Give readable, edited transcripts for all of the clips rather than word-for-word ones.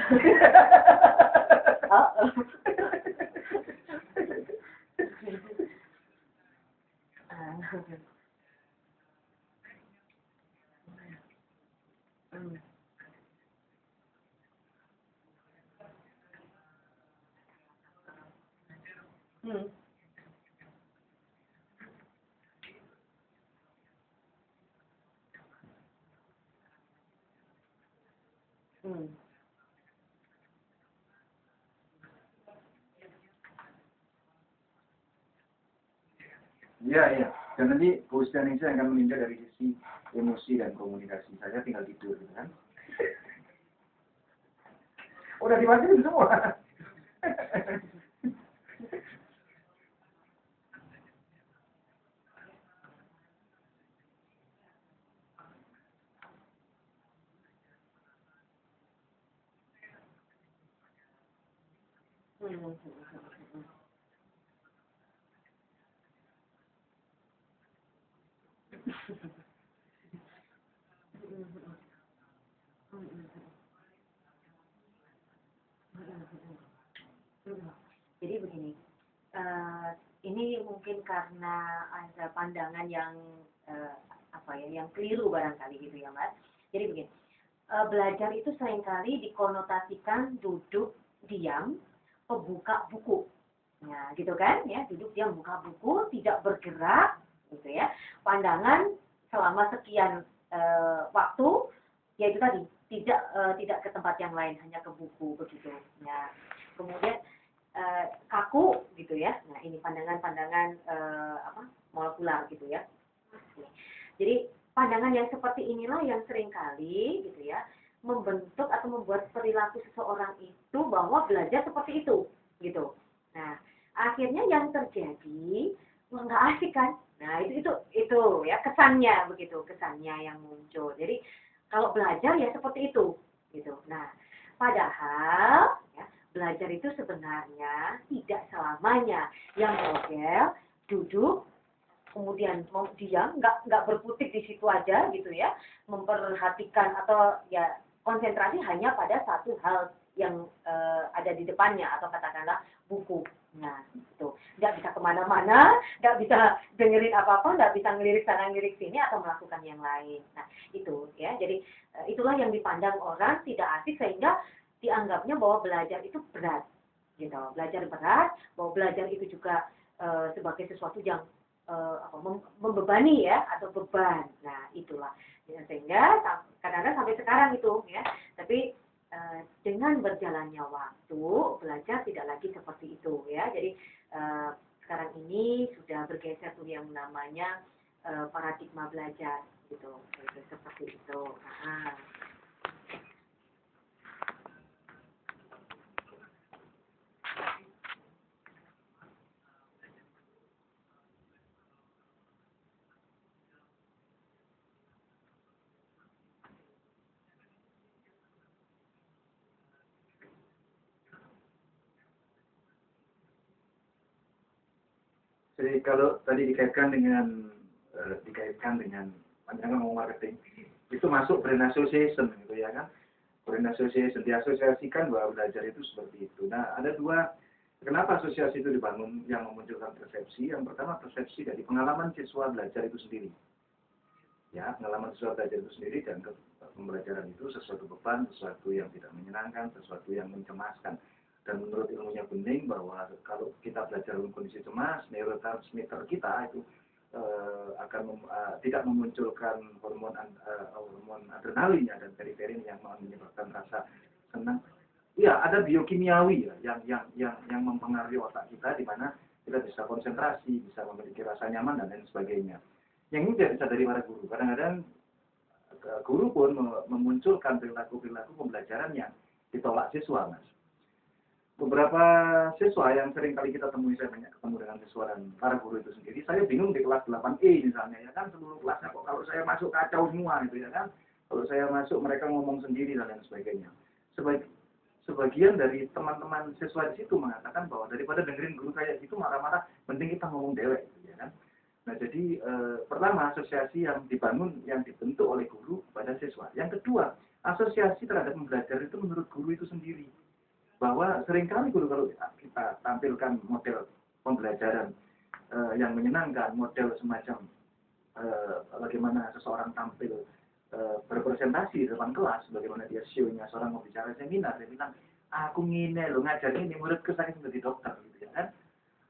Oh. Hmm. Hmm. Hmm. Iya, iya. Dan nanti Bu Stianingsih akan meninjau dari sisi emosi dan komunikasi. Saya tinggal tidur, gitu kan. Udah dimatiin semua. Hmm. Hmm. Jadi begini, eh, ini mungkin karena ada pandangan yang eh, apa ya, yang keliru barangkali gitu ya Mas. Jadi begini, belajar itu seringkali dikonotasikan duduk diam, membuka buku. Nah, gitu kan ya, duduk diam buka buku, tidak bergerak gitu ya. Pandangan selama sekian waktu, yaitu tadi tidak ke tempat yang lain, hanya ke buku begitu. Nah, kemudian kaku gitu ya. Nah, ini pandangan-pandangan apa? Molekular gitu ya. Jadi pandangan yang seperti inilah yang seringkali gitu ya membentuk atau membuat perilaku seseorang itu bahwa belajar seperti itu gitu. Nah, akhirnya yang terjadi wah nggak asik kan. Nah, itu ya kesannya begitu, kesannya yang muncul. Jadi kalau belajar ya seperti itu gitu. Nah, padahal ya, belajar itu sebenarnya tidak selamanya yang model duduk kemudian mau diam nggak berkutik di situ aja gitu ya, memperhatikan atau ya konsentrasi hanya pada satu hal yang ada di depannya atau katakanlah buku. Nah itu nggak bisa kemana-mana, nggak bisa dengerin apa-apa, nggak bisa ngelirik sana ngelirik sini atau melakukan yang lain. Nah itu ya, jadi itulah yang dipandang orang tidak asik sehingga dianggapnya bahwa belajar itu berat gitu, belajar berat, bahwa belajar itu juga sebagai sesuatu yang apa, membebani ya atau beban. Nah itulah ya, sehingga kadang-kadang sampai sekarang itu ya. Tapi dengan berjalannya waktu belajar tidak lagi seperti itu ya. Jadi sekarang ini sudah bergeser tuh yang namanya paradigma belajar gitu. Jadi, seperti itu. Nah, Jadi kalau tadi dikaitkan dengan pandangan ngomong marketing, itu masuk brand association gitu ya kan. Brand association diasosiasikan bahwa belajar itu seperti itu. Nah, ada dua kenapa asosiasi itu dibangun yang memunculkan persepsi. Yang pertama persepsi dari pengalaman siswa belajar itu sendiri. Ya, pengalaman siswa belajar itu sendiri dan pembelajaran itu sesuatu beban, sesuatu yang tidak menyenangkan, sesuatu yang mencemaskan. Dan menurut ilmunya Bening bahwa kalau kita belajar dalam kondisi cemas, neurotransmitter kita itu tidak memunculkan hormon adrenalinnya dan periferin yang menyebabkan rasa senang. Iya, ada biokimiawi ya yang mempengaruhi otak kita di mana kita bisa konsentrasi, bisa memiliki rasa nyaman dan lain sebagainya. Yang ini tidak bisa dari para guru. Kadang-kadang guru pun memunculkan perilaku-perilaku pembelajaran yang ditolak siswa, Mas. Beberapa siswa yang sering kali kita temui, saya banyak ketemu dengan siswa dan para guru itu sendiri, saya bingung di kelas 8E misalnya, ya kan, seluruh kelasnya kok kalau saya masuk kacau semua, gitu ya kan. Kalau saya masuk mereka ngomong sendiri dan lain sebagainya. Sebagian dari teman-teman siswa di situ mengatakan bahwa daripada dengerin guru kayak gitu marah-marah, mending kita ngomong dewek, gitu ya kan. Nah, jadi pertama asosiasi yang dibangun, yang dibentuk oleh guru pada siswa. Yang kedua, asosiasi terhadap belajar itu menurut guru itu sendiri. Bahwa seringkali guru kalau kita tampilkan model pembelajaran yang menyenangkan, model semacam bagaimana seseorang tampil berpresentasi di depan kelas, bagaimana dia show-nya seorang mau bicara seminar, dia bilang, aku ngine lo ngajar ini, muridku sakit menjadi dokter, gitu ya kan.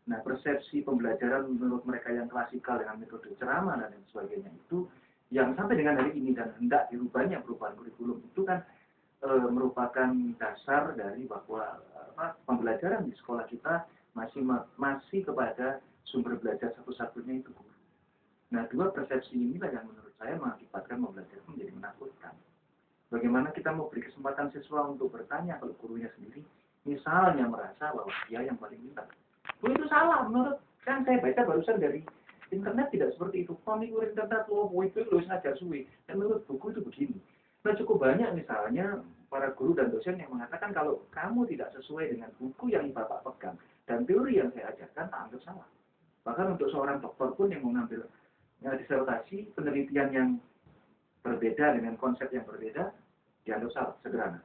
Nah, persepsi pembelajaran menurut mereka yang klasikal dengan metode ceramah dan lain sebagainya itu, yang sampai dengan hari ini dan hendak dirubahnya perubahan kurikulum itu kan merupakan dasar dari bahwa pembelajaran di sekolah kita masih kepada sumber belajar satu-satunya itu guru. Nah, dua persepsi inilah yang menurut saya mengakibatkan pembelajaran menjadi menakutkan. Bagaimana kita mau beri kesempatan siswa untuk bertanya kalau gurunya sendiri, misalnya merasa bahwa dia yang paling pintar. Itu salah menurut, kan saya baca barusan dari internet tidak seperti itu. Kami kuris internet, itu lu ngajar suwi. Dan menurut buku itu begini. Nah, cukup banyak misalnya para guru dan dosen yang mengatakan kalau kamu tidak sesuai dengan buku yang Bapak pegang dan teori yang saya ajarkan, tak anggap salah. Bahkan untuk seorang dokter pun yang mengambil disertasi penelitian yang berbeda dengan konsep yang berbeda dianggap salah, sederhana.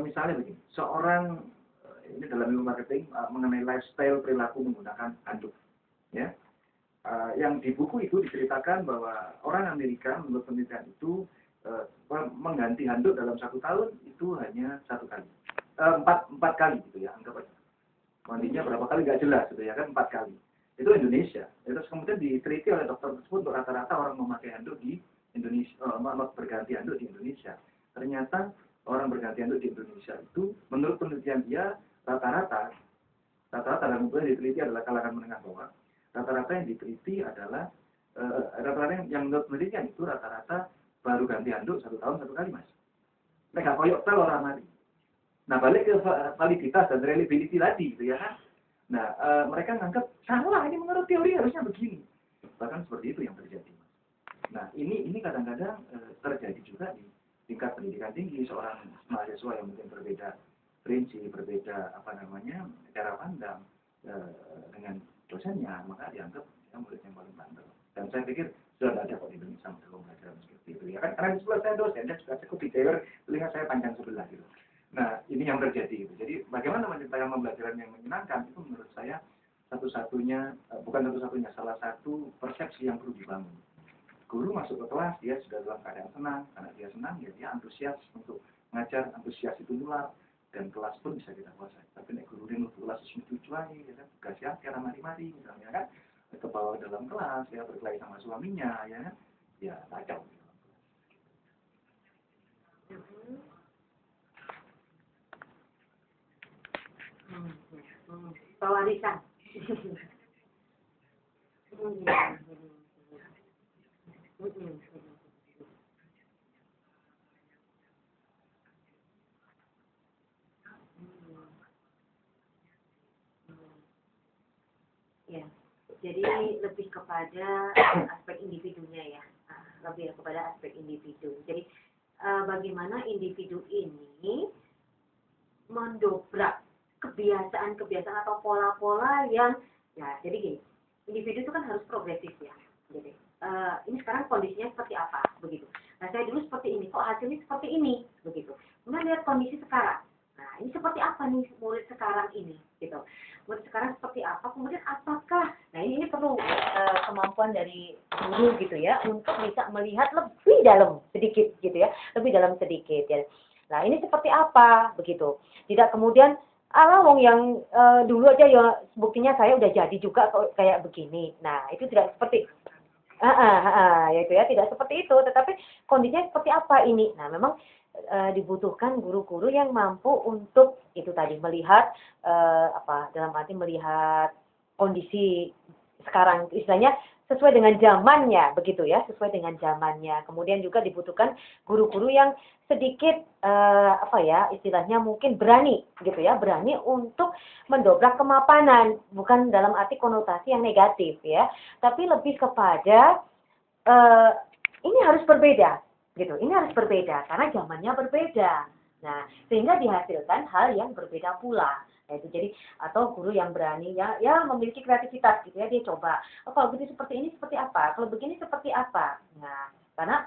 Misalnya begini, seorang ini dalam ilmu marketing mengenai lifestyle perilaku menggunakan handuk, ya. Yang di buku itu diceritakan bahwa orang Amerika menurut penelitian itu mengganti handuk dalam 1 tahun itu hanya 1 kali, 4 kali gitu ya, anggap aja. Mandinya berapa kali nggak jelas gitu ya kan, 4 kali. Itu Indonesia. Terus kemudian diteliti oleh dokter tersebut untuk rata-rata orang memakai handuk di Indonesia, berganti handuk di Indonesia. Ternyata orang berganti handuk di Indonesia itu menurut penelitian dia rata-rata dan kemudian diteliti adalah kalangan menengah bawah. Rata-rata yang diteliti adalah rata-rata yang menurut penelitian itu rata-rata baru ganti handuk 1 tahun 1 kali, Mas. Nggak koyok tel orang mari. Nah, balik ke validitas dan reliability tadi gitu ya kan. Nah, mereka menganggap salah, ini menurut teori harusnya begini. Bahkan seperti itu yang terjadi. Nah, ini kadang-kadang terjadi juga di tingkat pendidikan tinggi, seorang mahasiswa yang mungkin berbeda prinsip, berbeda cara pandang dengan dosennya, maka dianggap dia murid yang paling bandel. Dan saya pikir sudah tidak ada kok di Indonesia model pembelajaran seperti itu. Ya kan, karena di sebelah saya dosen, dan juga cukup dijewer, telinga saya panjang sebelah gitu. Nah, ini yang terjadi. Jadi, bagaimana menciptakan pembelajaran yang menyenangkan, itu menurut saya salah satu persepsi yang perlu dibangun. Guru masuk ke kelas, dia sudah dalam keadaan senang. Karena dia senang, ya dia antusias untuk mengajar, antusias itu nular. Dan kelas pun bisa kita kuasai. Tapi nek guru ini kelas sesuai, ya kan, tugas ya, cara mari-mari, misalnya kan, ke bawah dalam kelas, ya berkelahi sama suaminya, ya kan, ya kacau. Pewarisan. Ya, jadi lebih kepada aspek individunya ya, lebih kepada aspek individu. Jadi bagaimana individu ini mendobrak kebiasaan-kebiasaan atau pola-pola yang ya jadi gini, individu itu kan harus progresif ya. Jadi ini sekarang kondisinya seperti apa begitu. Nah, saya dulu seperti ini, kok hasilnya seperti ini begitu. Kemudian lihat kondisi sekarang. Nah, ini seperti apa nih murid sekarang ini gitu. Murid sekarang seperti apa, kemudian apakah, nah ini perlu kemampuan dari guru gitu ya, untuk bisa melihat lebih dalam sedikit gitu ya, lebih dalam sedikit ya. Nah, ini seperti apa begitu. Tidak kemudian wong yang dulu aja ya buktinya saya udah jadi juga kayak begini. Nah, itu tidak seperti ya itu ya, tidak seperti itu, tetapi kondisinya seperti apa ini. Nah, memang dibutuhkan guru-guru yang mampu untuk itu tadi melihat dalam arti melihat kondisi sekarang, istilahnya sesuai dengan zamannya begitu ya, sesuai dengan zamannya. Kemudian juga dibutuhkan guru-guru yang sedikit istilahnya mungkin berani gitu ya, berani untuk mendobrak kemapanan, bukan dalam arti konotasi yang negatif ya, tapi lebih kepada ini harus berbeda gitu. Ini harus berbeda karena zamannya berbeda. Nah, sehingga dihasilkan hal yang berbeda pula. Nah, itu jadi atau guru yang berani ya memiliki kreativitas gitu ya, dia coba. Oh, kalau begini seperti ini seperti apa? Kalau begini seperti apa? Nah, karena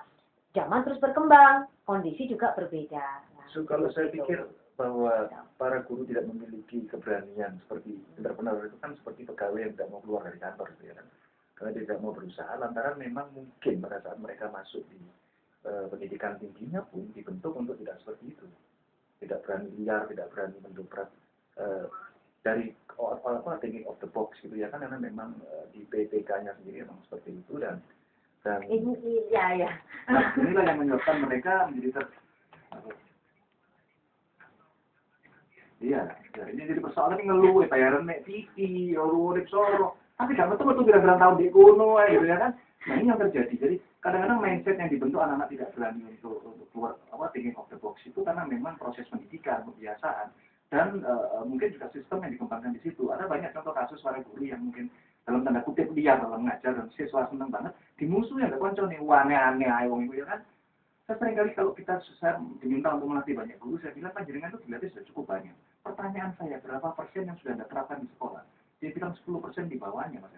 zaman terus berkembang, kondisi juga berbeda. Nah, So, kalau saya gitu. pikir bahwa para guru tidak memiliki keberanian seperti entrepreneur itu kan seperti pegawai yang tidak mau keluar dari kantor gitu ya kan. Karena tidak mau berusaha lantaran memang mungkin pada saat mereka masuk di pendidikan tingginya pun dibentuk untuk tidak seperti itu. Tidak berani liar, tidak berani mendobrak dari thinking of the box gitu ya kan, karena memang di PPK-nya sendiri memang seperti itu dan Ini ya. nah, inilah yang menyebabkan mereka menjadi iya, ya, ini jadi persoalan ngeluh, bayaran nek TV, urip soro, tapi gak betul-betul kira-kira tahun di kuno, gitu ya kan. Nah ini yang terjadi. Jadi kadang-kadang mindset yang dibentuk anak-anak tidak berani untuk keluar thinking of the box itu karena memang proses pendidikan, kebiasaan, dan mungkin juga sistem yang dikembangkan di situ. Ada banyak contoh kasus para guru yang mungkin dalam tanda kutip liar dalam mengajar dan siswa seneng banget, dimusuhi ada konco nih, aneh-aneh, ayo itu ya kan. Saya seringkali kalau kita susah diminta untuk melatih banyak guru, saya bilang panjenengan itu dilatih sudah cukup banyak. Pertanyaan saya, berapa persen yang sudah Anda terapkan di sekolah? Dia bilang 10% di bawahnya, Mas.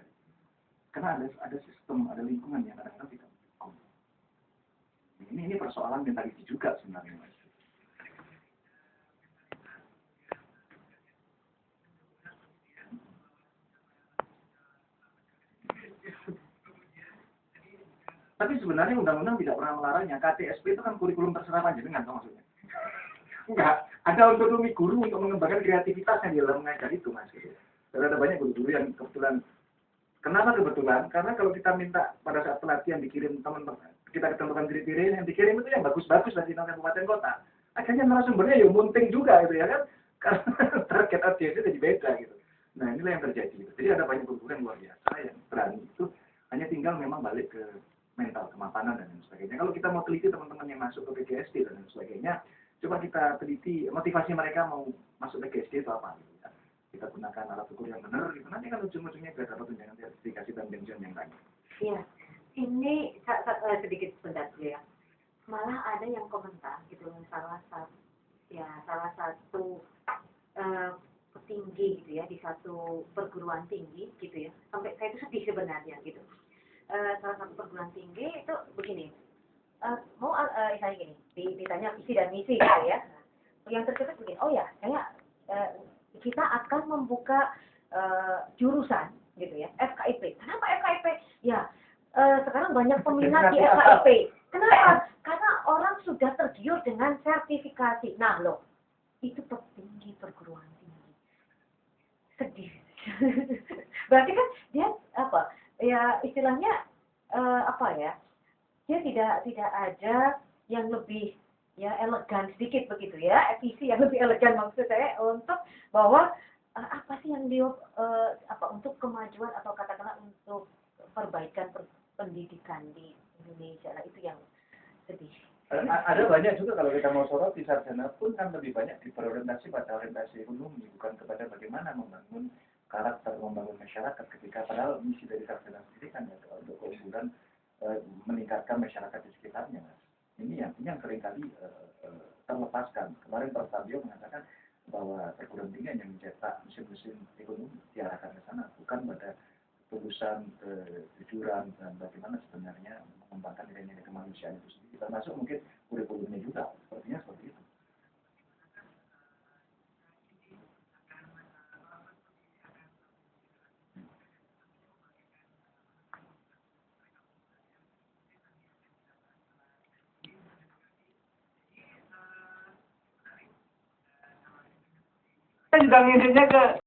Karena ada sistem, ada lingkungan yang kadang-kadang tidak mendukung. Ini persoalan mentality juga sebenarnya, Mas. Tapi sebenarnya undang-undang tidak pernah melarangnya. KTSP itu kan kurikulum terserah panjenengan, maksudnya. Enggak, ada otonomi guru untuk mengembangkan kreativitasnya di dalam mengajar itu, Mas. Dan ada banyak guru-guru yang kebetulan. Kenapa kebetulan? Karena kalau kita minta pada saat pelatihan dikirim teman-teman, kita ketentukan kriteria yang dikirim itu yang bagus-bagus dari kabupaten kota. Akhirnya narasumbernya ya munting juga gitu ya kan? Karena target audiensnya jadi beda gitu. Nah inilah yang terjadi. Gitu. Jadi ada banyak guru yang luar biasa yang berani itu hanya tinggal memang balik ke mental, kemapanan dan lain sebagainya. Kalau kita mau teliti teman-teman yang masuk ke PGSD dan lain sebagainya, coba kita teliti motivasi mereka mau masuk PGSD itu apa gitu ya. Kita gunakan alat ukur yang benar, gitu. Nanti kan ujung-ujungnya kita dapat tunjangan sertifikasi dan pensiun yang lain. Iya, ini sedikit sebentar ya. Malah ada yang komentar gitu, salah satu petinggi gitu ya di satu perguruan tinggi gitu ya. Sampai saya itu sedih sebenarnya gitu. Salah satu perguruan tinggi itu begini, misalnya gini, ditanya visi dan misi gitu ya. Yang tercetus begini, oh ya, kita akan membuka jurusan gitu ya, FKIP. Kenapa FKIP? Ya, sekarang banyak peminat di FKIP. Kenapa? Karena orang sudah tergiur dengan sertifikasi. Nah loh, itu petinggi perguruan tinggi. Sedih. Berarti kan dia apa? Ya istilahnya apa ya? Dia tidak ada yang lebih ya elegan sedikit begitu ya, visi yang lebih elegan maksud saya untuk bahwa apa sih yang dia untuk kemajuan atau katakanlah untuk perbaikan pendidikan di Indonesia. Nah itu yang sedih. Ada banyak juga kalau kita mau soroti sarjana pun kan lebih banyak berorientasi pada orientasi ekonomi, bukan kepada bagaimana membangun karakter, membangun masyarakat ketika padahal misi dari sarjana sendiri kan ya untuk keunggulan meningkatkan masyarakat di sekitarnya, Mas. Ini yang seringkali terlepaskan. Kemarin Pak Fabio mengatakan bahwa perguruan tinggi yang mencetak mesin-mesin ekonomi diarahkan ke sana, bukan pada ketulusan, kejujuran dan bagaimana sebenarnya mengembangkan nilai-nilai kemanusiaan itu sendiri. Termasuk mungkin kurikulumnya juga, sepertinya seperti itu. Kita juga ngirimnya ke